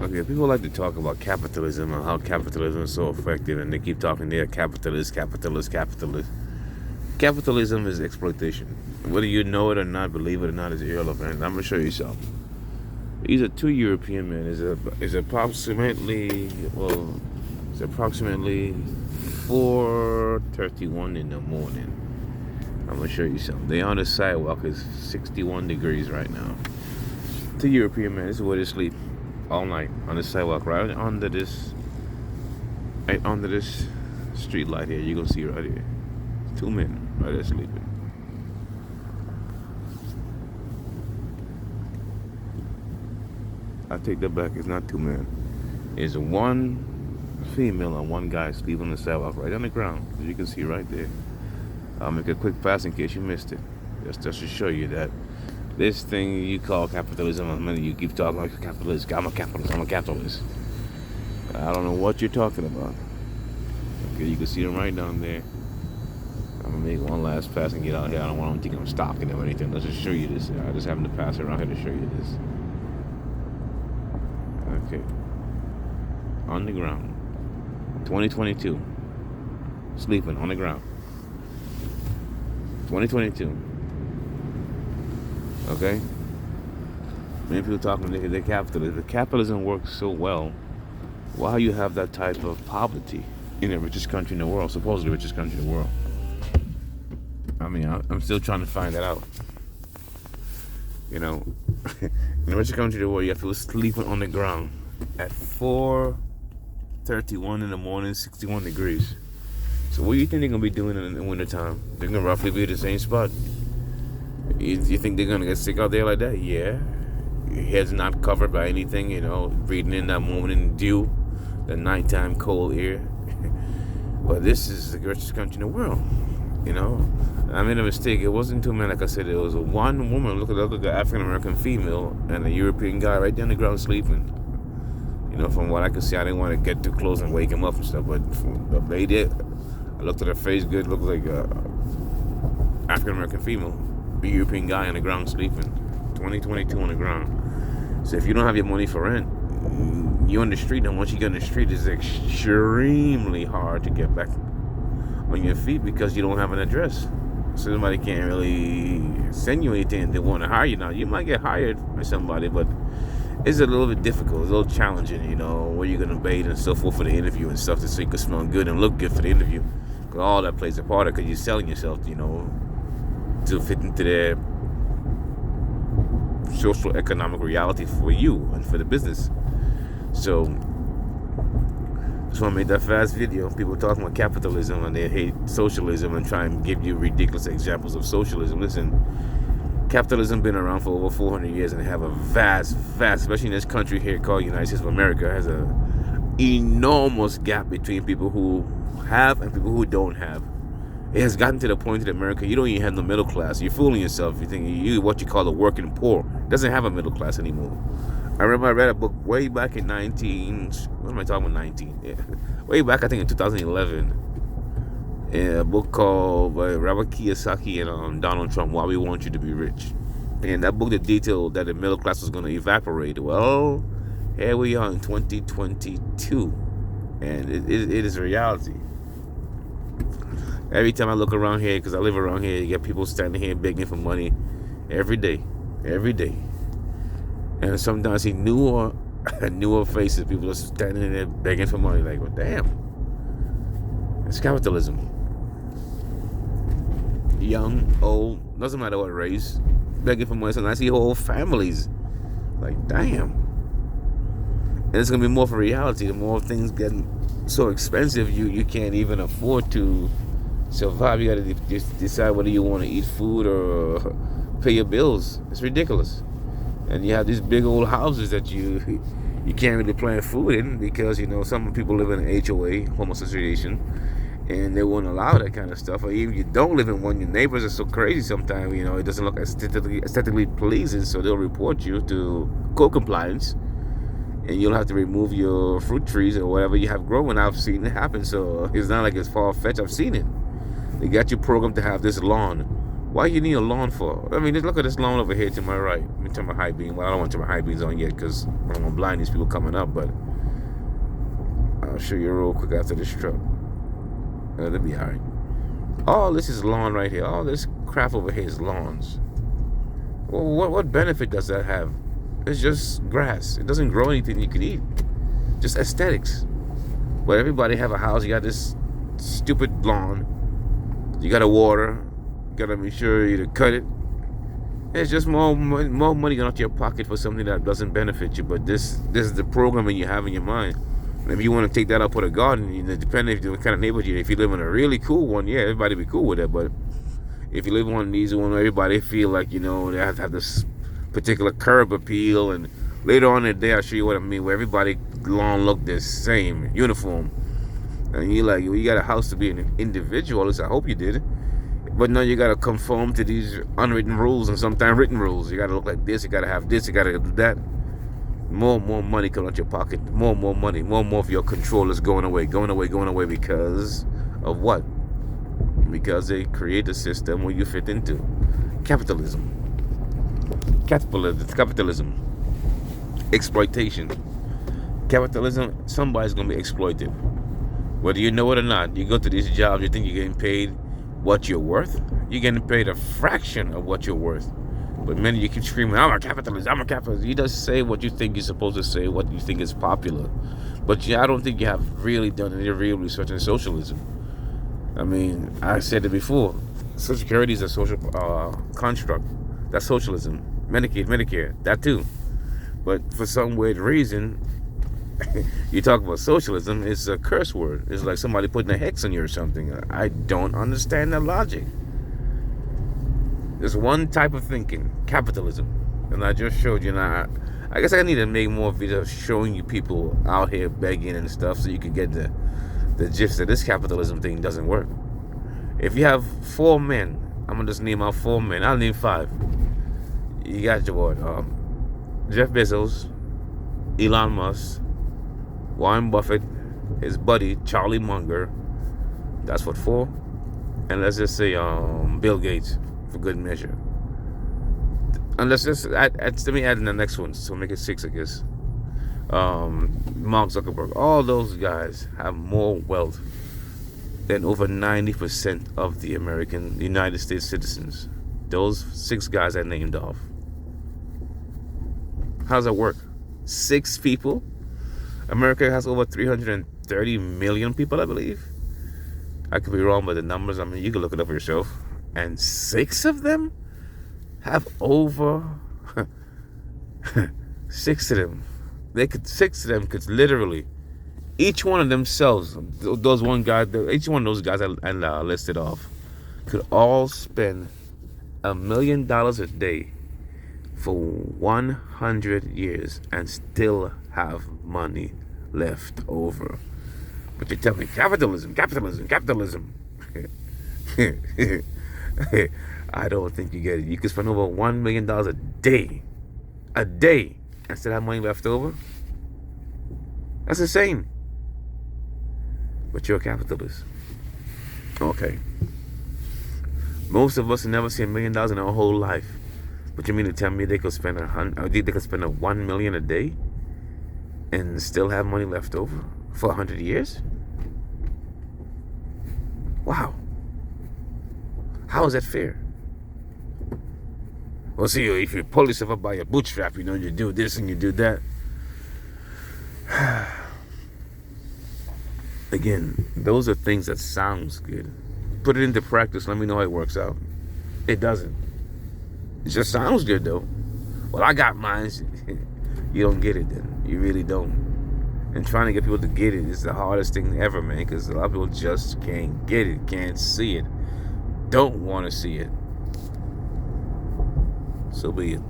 Okay, people like to talk about capitalism and how capitalism is so effective, and they keep talking they're capitalist, capitalist, capitalist. Capitalism is exploitation. Whether you know it or not, believe it or not, is irrelevant. I'm gonna show you something. These are two European men. Is approximately it's approximately 4:31 in the morning. I'm gonna show you something. They on the sidewalk. It's 61 degrees right now. Two European men. This is where they sleep all night on the sidewalk, right under this street light here. You gonna see right here. Two men right there sleeping. I take that back. It's not two men. It's one female and one guy sleeping on the sidewalk right on the ground. As you can see right there. I'll make a quick pass in case you missed it. Just to show you that this thing you call capitalism, you keep talking like a capitalist. I'm a capitalist. I'm a capitalist. I don't know what you're talking about. Okay, you can see them right down there. I'm gonna make one last pass and get out here. I don't want them to think I'm stalking them or anything. Let's just show you this. I just happened to pass around here to show you this. Okay. On the ground. 2022. Sleeping on the ground. 2022. Okay? Many people talking they're capitalists. If capitalism works so well, why you have that type of poverty in the richest country in the world, supposedly the richest country in the world? I mean, I'm still trying to find that out. You know, in the richest country in the world, you have people sleeping on the ground at 4:31 in the morning, 61 degrees. So what do you think they're going to be doing in the wintertime? They're going to roughly be at the same spot. You think they're going to get sick out there like that? Yeah. Your head's not covered by anything, breathing in that morning dew, the nighttime cold air. But this is the richest country in the world, I made a mistake. It wasn't two men, like I said. It was one woman, look at the other African-American female, and a European guy right there on the ground sleeping. From what I could see, I didn't want to get too close and wake him up and stuff, but the lady, I looked at her face good, looked like a African-American female, a European guy on the ground sleeping. 2022 on the ground. So if you don't have your money for rent, you're on the street, and once you get on the street, it's extremely hard to get back on your feet because you don't have an address. So somebody can't really send you anything. They want to hire you now. You might get hired by somebody, but it's a little bit difficult. It's a little challenging, where you're going to bathe and so forth for the interview and stuff, so you can smell good and look good for the interview. Because all that plays a part of it, because you're selling yourself, to fit into their social economic reality for you and for the business. So just want to make that fast video. People talking about capitalism and they hate socialism and try and give you ridiculous examples of socialism. Listen, capitalism been around for over 400 years, and they have a vast, especially in this country here called United States of America, has a enormous gap between people who have and people who don't have. It has gotten to the point in America, you don't even have the middle class. You're fooling yourself. You think you what you call the working poor doesn't have a middle class anymore. I remember I read a book way back in way back I think in 2011. A book called by Robert Kiyosaki and Donald Trump, Why We Want You to Be Rich. And that book, the detail that the middle class was going to evaporate. Well, here we are in 2022, and it is a reality. Every time I look around here, because I live around here, you get people standing here begging for money every day. And sometimes I see newer faces, people are standing there begging for money. Like, well, damn, it's capitalism. Young, old, doesn't matter what race, begging for money. So I see whole families. Like, damn. And it's going to be more for reality. The more things get so expensive, you can't even afford to survive. You got to just decide whether you want to eat food or pay your bills. It's ridiculous. And you have these big old houses that you can't really plant food in because, some people live in an HOA, home association, and they won't allow that kind of stuff. Or even if you don't live in one, your neighbors are so crazy sometimes, it doesn't look aesthetically pleasing, so they'll report you to code compliance, and you'll have to remove your fruit trees or whatever you have growing. I've seen it happen, so it's not like it's far-fetched. I've seen it. They got you programmed to have this lawn Why you need a lawn for? I mean, just look at this lawn over here to my right. Let me turn my high beam. Well, I don't want to turn my high beams on yet because I'm gonna blind these people coming up. But I'll show you real quick after this truck. That'll be all right. All this is lawn right here. All this crap over here is lawns. Well, what benefit does that have? It's just grass. It doesn't grow anything you can eat. Just aesthetics. But everybody have a house. You got this stupid lawn. You got to water. You got to make sure you cut it. It's just more money going out your pocket for something that doesn't benefit you. But this is the programming you have in your mind. And if you want to take that up with a garden, depending if what kind of neighborhood if you live in a really cool one, yeah, everybody be cool with it. But if you live in one of these where everybody feel like, they have to have this particular curb appeal, and later on in the day I'll show you what I mean, where everybody lawn look the same, uniform. And you like, you got a house to be an individual, at least I hope you did. But now you got to conform to these unwritten rules and sometimes written rules. You got to look like this, you got to have this, you got to do that. More money coming out your pocket. More money. More of your control is going away because of what? Because they create a system where you fit into. Capitalism. Exploitation. Capitalism, somebody's going to be exploited. Whether you know it or not, you go to these jobs, you think you're getting paid what you're worth. You're getting paid a fraction of what you're worth. But many you keep screaming, I'm a capitalist. You just say what you think you're supposed to say, what you think is popular. But I don't think you have really done any real research in socialism. I mean, I said it before. Social Security is a social construct. That's socialism. Medicare, that too. But for some weird reason, you talk about socialism, it's a curse word. It's like somebody putting a hex on you or something. I don't understand that logic. There's one type of thinking, capitalism. And I just showed you. Now, I guess I need to make more videos showing you people out here begging and stuff so you can get the gist that this capitalism thing doesn't work. If you have 4 men, I'm going to just name out 4 men. I'll name 5. You got your Jeff Bezos, Elon Musk, Warren Buffett, his buddy Charlie Munger. That's what 4. And let's just say Bill Gates for good measure. And let me add in the next one, so make it 6, I guess. Mark Zuckerberg. All those guys have more wealth than over 90% of the United States citizens. Those 6 guys I named off. How does that work? 6 people? America has over 330 million people, I believe. I could be wrong by the numbers. I mean, you can look it up for yourself. And 6 of them have over 6 of them. 6 of them could literally, each one of themselves, those one guy, each one of those guys I listed off, could all spend $1 million a day for 100 years and still have money left over. But you tell me, capitalism. I don't think you get it. You could spend over $1 million a day, and still have money left over. That's insane. But you're a capitalist. Okay. Most of us have never seen $1 million in our whole life. But you mean to tell me they could spend $1 million a day and still have money left over for 100 years? Wow. How is that fair? Well, see, if you pull yourself up by your bootstrap, you do this and you do that. Again, those are things that sounds good. Put it into practice. Let me know how it works out. It doesn't. It just sounds good, though. Well, I got mine. You don't get it, then. You really don't. And trying to get people to get it is the hardest thing ever, man, because a lot of people just can't get it, can't see it, don't want to see it. So be it.